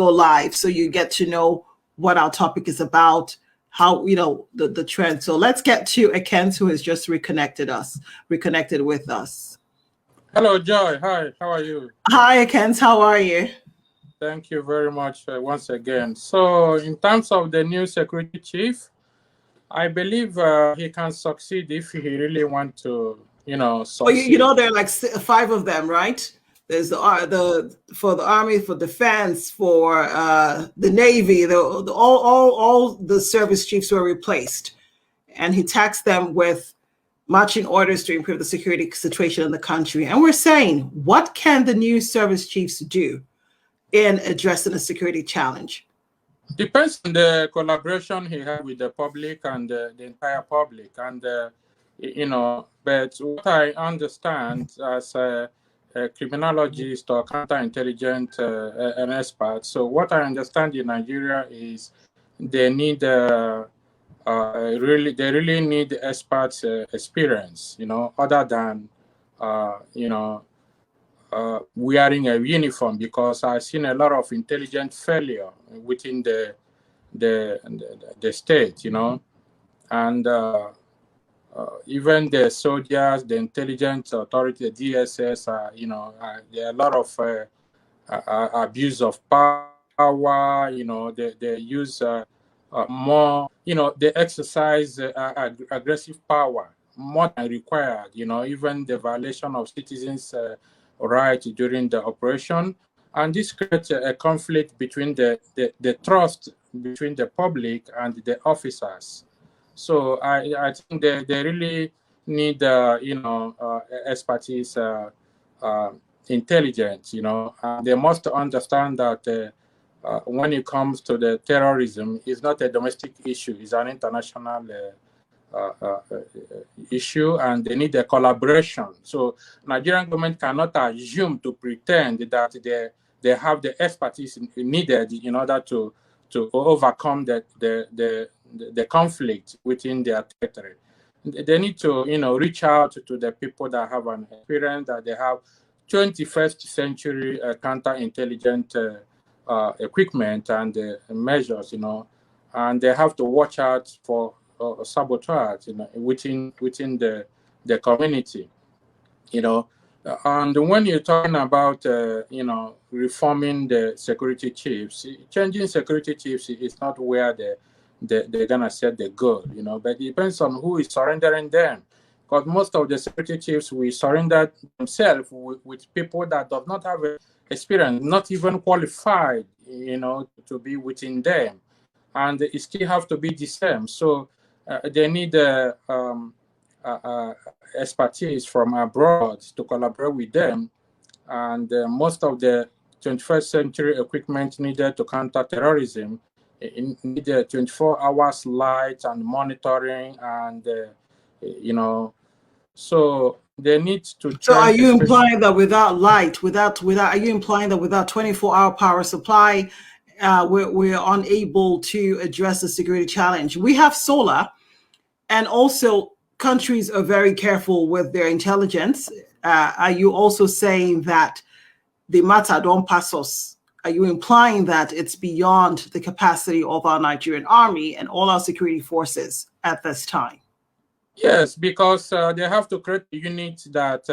go live, so you get to know what our topic is about, how, the trend. So let's get to Ekens, who has just reconnected with us. Hello, Joy. Hi, how are you? Hi, Ekens, how are you? Thank you very much once again. So in terms of the new security chief, I believe he can succeed if he really wants to, succeed. Well, there are like 5 of them, right? There's for the army, for defense, for the navy. All the service chiefs were replaced, and he taxed them with marching orders to improve the security situation in the country. And we're saying, what can the new service chiefs do in addressing the security challenge? Depends on the collaboration he has with the public and the entire public. And, but what I understand as a criminologist or counterintelligence an expert, so what I understand in Nigeria is they need they really need experts experience, other than wearing a uniform, because I've seen a lot of intelligent failure within the state, and even the soldiers, the intelligence authority, the DSS, there are a lot of abuse of power. They use more, they exercise aggressive power more than required. Even the violation of citizens' rights during the operation, and this creates a conflict between the trust between the public and the officers. So I think they really need expertise, intelligence, and they must understand that when it comes to the terrorism, it's not a domestic issue, it's an international issue, and they need a collaboration. So Nigerian government cannot assume to pretend that they have the expertise needed in order to overcome the conflict within their territory. They need to reach out to the people that have an experience, that they have 21st century counterintelligence equipment and measures, and they have to watch out for sabotage, within the community, And when you're talking about, reforming the security chiefs, changing security chiefs is not where they're gonna set the goal, But it depends on who is surrendering them, because most of the security chiefs will surrender themselves with people that do not have experience, not even qualified, to be within them, and it still have to be the same. So they need expertise from abroad to collaborate with them, and most of the 21st century equipment needed to counter terrorism need 24 hours light and monitoring, and so they need to. So are you implying that without light, are you implying that without 24-hour power supply, we're unable to address the security challenge? We have solar, and also countries are very careful with their intelligence. Are you also saying that the matter don't pass us? Are you implying that it's beyond the capacity of our Nigerian army and all our security forces at this time? Yes, because they have to create a unit that,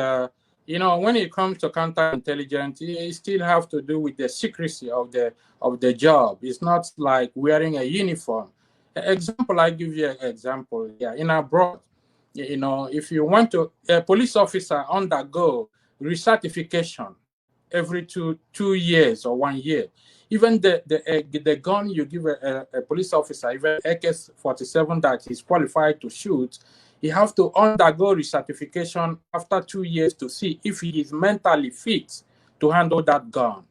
when it comes to counterintelligence, it still have to do with the secrecy of the job. It's not like wearing a uniform. Example, I give you an example. Yeah, in abroad, if you want to, a police officer undergo recertification every two years or 1 year. Even the gun you give a police officer, even AK-47 that he's qualified to shoot, he have to undergo recertification after 2 years to see if he is mentally fit to handle that gun.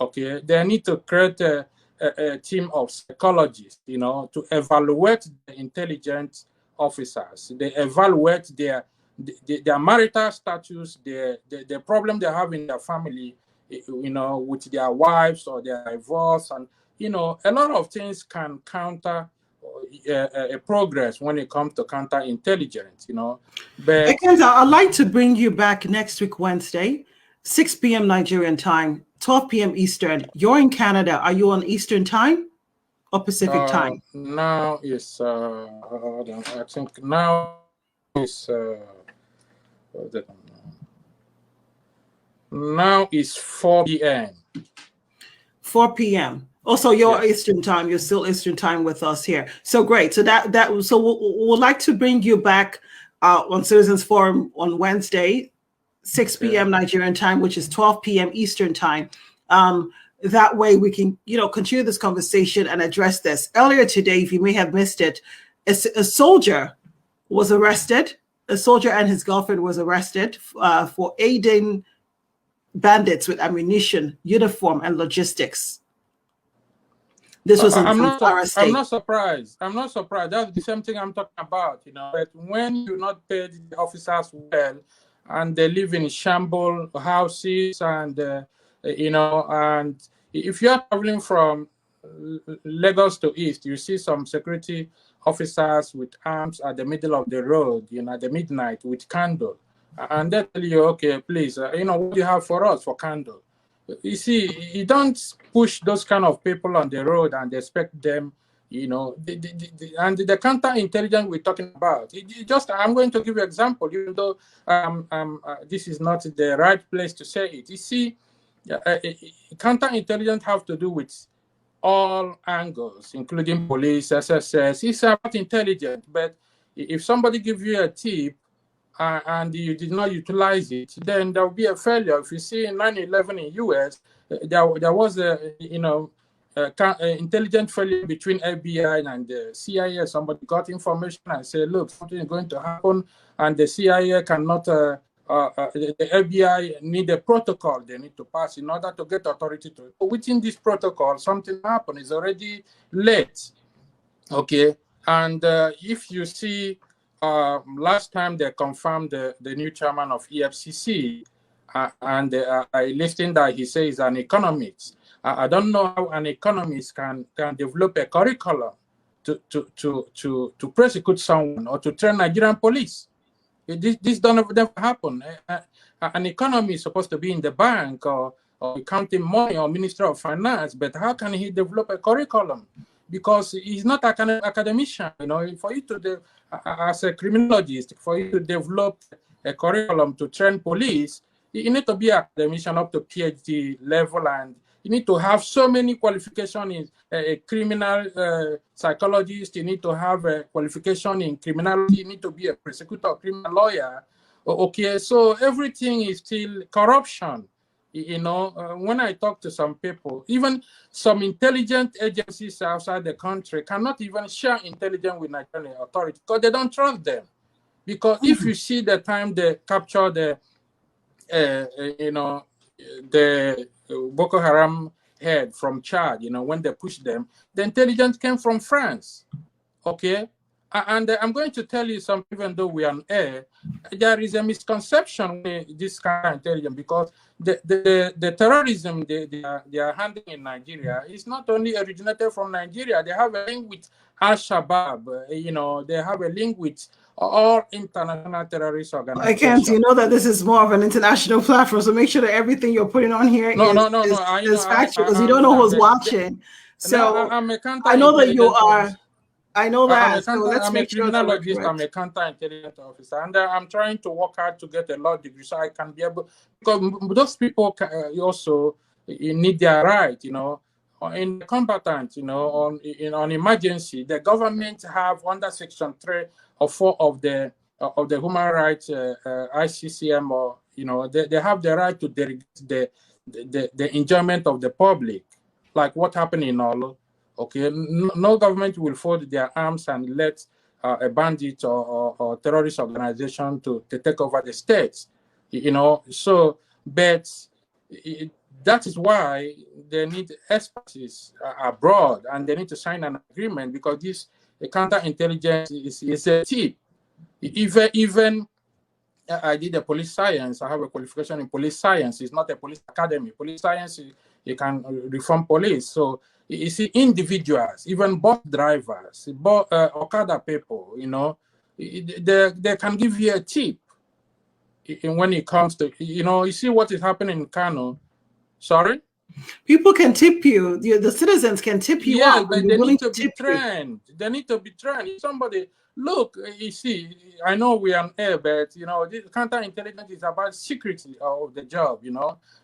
Okay, they need to create a team of psychologists, to evaluate the intelligence officers. They evaluate their marital status, the problem they have in their family, with their wives or their divorce, and a lot of things can counter a progress when it comes to counterintelligence. But I'd like to bring you back next week Wednesday 6 p.m. Nigerian time, 12 p.m. Eastern. You're in Canada. Are you on Eastern time or Pacific time? Now is hold on, I think now is now is 4 p.m. 4 p.m. Also, you're Yes. Eastern time. You're still Eastern time with us here. So great. So so we'll like to bring you back on Citizens Forum on Wednesday, 6 p.m. Nigerian time, which is 12 p.m. Eastern time. That way we can, continue this conversation and address this. Earlier today, if you may have missed it, a soldier was arrested. A soldier and his girlfriend was arrested for aiding bandits with ammunition, uniform, and logistics. This was in Zamfara State. I'm not surprised. I'm not surprised. That's the same thing I'm talking about. But when you not pay the officers well, and they live in shamble houses, and and if you are traveling from Lagos to East, you see some security officers with arms at the middle of the road, at the midnight with candle, and they tell you, okay, please, what do you have for us for candle? You see, you don't push those kind of people on the road and expect them, and the counterintelligence we're talking about. I'm going to give you an example, even though this is not the right place to say it. You see, counterintelligence have to do with all angles, including police, SSS. It's about intelligence, but if somebody gives you a tip, and you did not utilize it, then there will be a failure. If you see in 9/11 in US, there was a intelligent failure between FBI and the CIA. Somebody got information and said, look, something is going to happen, and the CIA cannot, the FBI need a protocol they need to pass in order to get authority to. Within this protocol, something happened. It's already late. Okay, and if you see, last time they confirmed the new chairman of EFCC, and I listened that he says an economist. I don't know how an economist can develop a curriculum to prosecute someone or to train Nigerian police. This don't never happen. An economist is supposed to be in the bank or counting money or Minister of Finance, but how can he develop a curriculum? Because he's not an academician. For you to, as a criminologist, for you to develop a curriculum to train police, you need to be an academician up to PhD level, and you need to have so many qualifications in a criminal psychologist. You need to have a qualification in criminology. You need to be a prosecutor, criminal lawyer. Okay, so everything is still corruption. When I talk to some people, even some intelligent agencies outside the country cannot even share intelligence with Nigerian authorities because they don't trust them. Because if you see the time they capture the Boko Haram head from Chad, when they pushed them, the intelligence came from France. Okay? And I'm going to tell you something, even though we are on air, there is a misconception with this kind of intelligence, because the terrorism they are handling in Nigeria is not only originated from Nigeria. They have a link with Al-Shabaab. They have a link with all international terrorist organizations. I can't. You know that this is more of an international platform, so make sure that everything you're putting on here is factual, because you don't know who's watching. So I know that you are. I know that. I'm a criminologist. I'm a counterintelligence officer, and I'm trying to work hard to get a law degree so I can be able. Because those people also need their right, in combatant, on emergency. The government have under Section 3 or 4 of the Human Rights ICCM, or they have the right to derogate the enjoyment of the public, like what happened in Olo. Okay, no government will fold their arms and let a bandit or terrorist organization to take over the states, So, but that is why they need expertise abroad, and they need to sign an agreement, because this counterintelligence is a tip. Even I did a police science. I have a qualification in police science. It's not a police academy. Police science, you can reform police. So you see, individuals, even bus drivers, Okada people, they can give you a tip. when it comes to, you see what is happening in Kano. Sorry? People can tip you. The citizens can tip you Yes, up. but They're they willing need to to be tip you. trained. They need to be trained. If somebody, look, you see, I know we are on air, but this counterintelligence is about security of the job,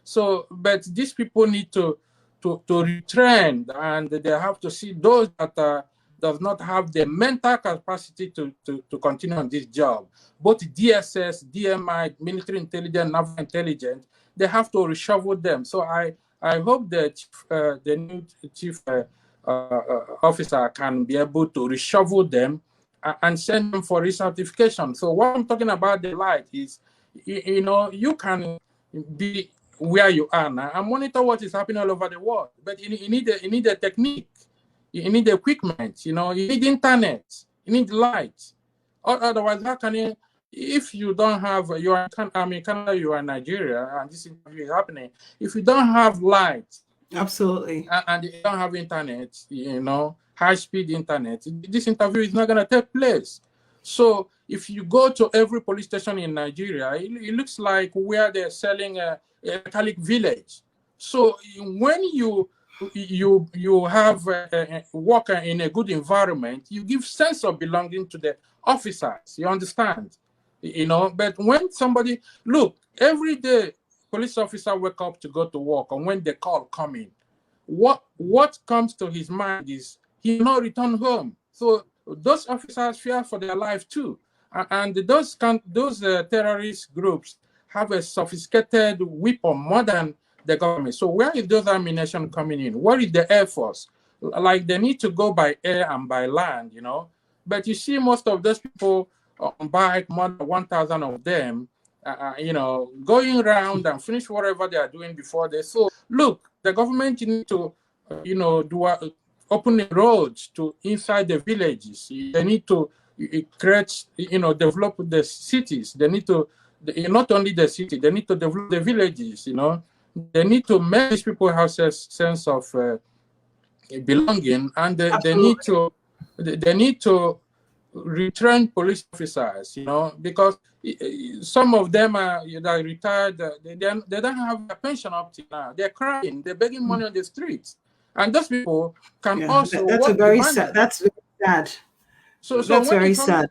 So, but these people need to retrain, and they have to see those that does not have the mental capacity to continue on this job. Both DSS, DMI, military intelligence, naval intelligence, they have to reshuffle them. So I hope that the new chief officer can be able to reshuffle them and send them for recertification. So what I'm talking about the light is, you can be where you are now and monitor what is happening all over the world. But you need a technique, you need equipment, you need internet, you need light. Otherwise, how can you? If you don't have, you are in Canada, you are in Nigeria, and this interview is happening. If you don't have light, absolutely, and you don't have internet, high-speed internet, this interview is not going to take place. So if you go to every police station in Nigeria, it looks like where they're selling a Catholic village. So when you have work in a good environment, you give sense of belonging to the officers. You understand? But when somebody, look, every day police officer wake up to go to work, and when the call come in, what comes to his mind is he will not return home. So those officers fear for their life too, and those terrorist groups have a sophisticated weapon more than the government. So where is those ammunition coming in? Where is the Air Force? Like they need to go by air and by land, But you see most of those people on bike, more than 1,000 of them, going around and finish whatever they are doing before they. So look, the government need to, open the roads to inside the villages. They need to create, develop the cities. They need to, not only the city, they need to develop the villages. They need to make these people have a sense of belonging, and they need to retrain police officers, because some of them are retired. They don't have a pension up to now. They're crying. They're begging money on the streets, and those people can also. That's work very demanding. sad. That's very sad. So that's very sad.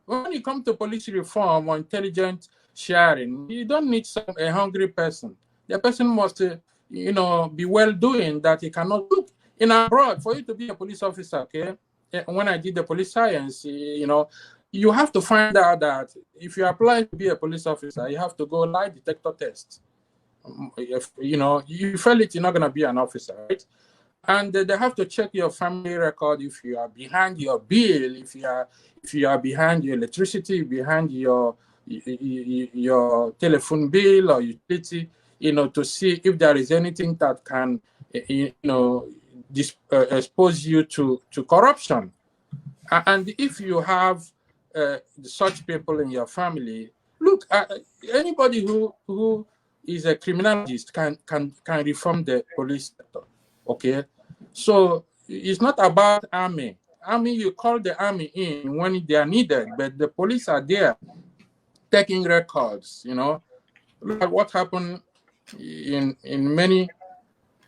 When you come to police reform or intelligent sharing, you don't need a hungry person. The person must, be well doing, that he cannot look in abroad. For you to be a police officer, okay? When I did the police science, you have to find out that if you apply to be a police officer, you have to go lie detector test. If you fail it, you're not going to be an officer, right? And they have to check your family record. If you are behind your bill, if you are behind your electricity, behind your telephone bill or utility, to see if there is anything that can, expose you to corruption. And if you have such people in your family, look, anybody who is a criminologist can reform the police sector. Okay, so it's not about army. Army, you call the army in when they are needed, but the police are there taking records. Look at what happened in many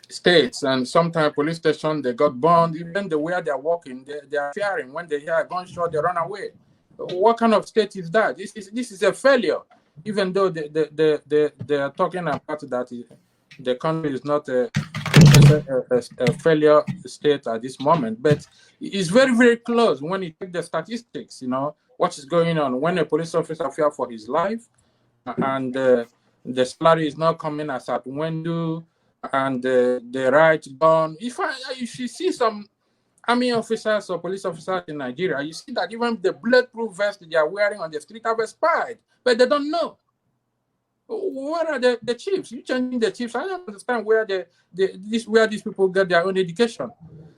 states, and sometimes police stations, they got burned. Even the way they're walking, they are fearing. When they hear a gunshot, they run away. What kind of state is that? This is a failure. Even though they are talking about that the country is not a failure state at this moment, but it's very, very close when you take the statistics, what is going on when a police officer fears for his life, and the salary is not coming as at when due, and the right gone. If you see some army officers or police officers in Nigeria, you see that even the bulletproof vest they are wearing on the street have expired, but they don't know. Where are the chiefs? You changing the chiefs? I don't understand where where these people get their own education.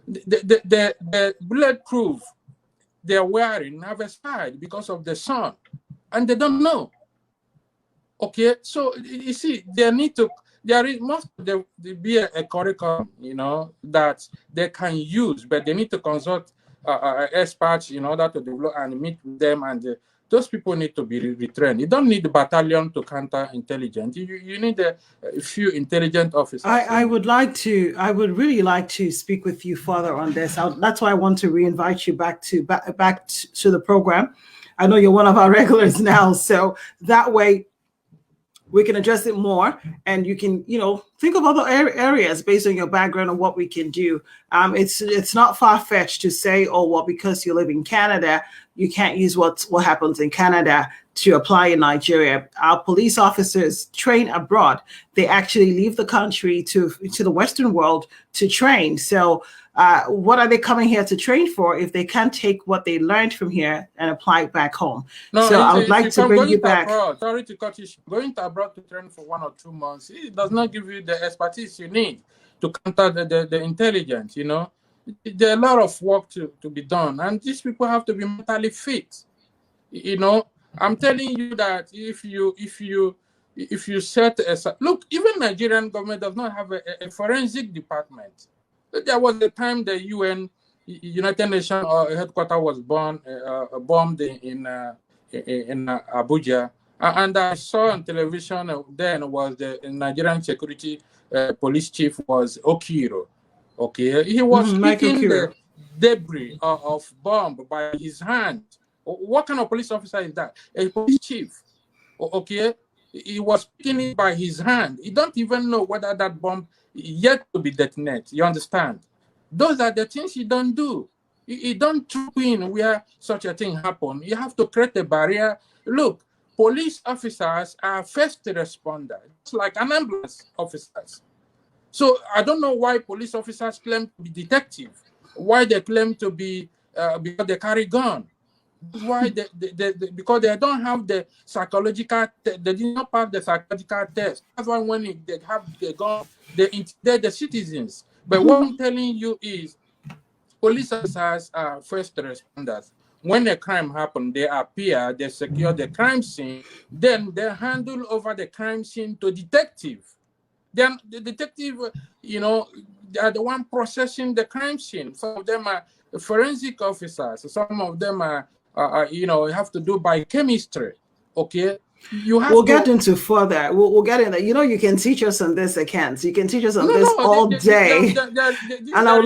The bulletproof they're wearing have expired because of the sun, and they don't know. Okay, so you see, there must be a curriculum, that they can use, but they need to consult experts in order to develop and meet with them and those people need to be retrained. You don't need the battalion to counter intelligence. You need a few intelligent officers. I would really like to speak with you further on this. That's why I want to reinvite you back to the program. I know you're one of our regulars now, so that way we can address it more, and you can, think of other areas based on your background and what we can do. It's not far-fetched to say, oh, well, because you live in Canada, you can't use what happens in Canada to apply in Nigeria. Our police officers train abroad. They actually leave the country to the Western world to train. So what are they coming here to train for if they can't take what they learned from here and apply it back home? No, so I would like to bring you back. Abroad, sorry to cut you. Going to abroad to train for 1 or 2 months, it does not give you the expertise you need to counter the intelligence. There are a lot of work to be done, and these people have to be mentally fit. I'm telling you that if you set look, even Nigerian government does not have a forensic department. There was a time the United Nations headquarters was bombed in Abuja, and I saw on television then was the Nigerian security police chief was Okiro. Okay, he was picking the debris of bomb by his hand. What kind of police officer is that? A police chief. Okay, he was picking it by his hand. He don't even know whether that bomb yet to be detonated. You understand? Those are the things you don't do. You don't troop in where such a thing happen. You have to create a barrier. Look, police officers are first responders. It's like an ambulance officers. So I don't know why police officers claim to be detective. Why they claim to be because they carry gun. Why because they don't have the psychological. They did not pass the psychological test. That's why when they have the gun, they intimidate the citizens. But what I'm telling you is, police officers are first responders. When a crime happens, they appear, they secure the crime scene, then they handle over the crime scene to detective. Then the detective, they are the one processing the crime scene. Some of them are forensic officers. Some of them are have to do biochemistry. Okay. We'll get into further. We'll get in there. You can teach us on this, I can't. You can teach us on this all day. And I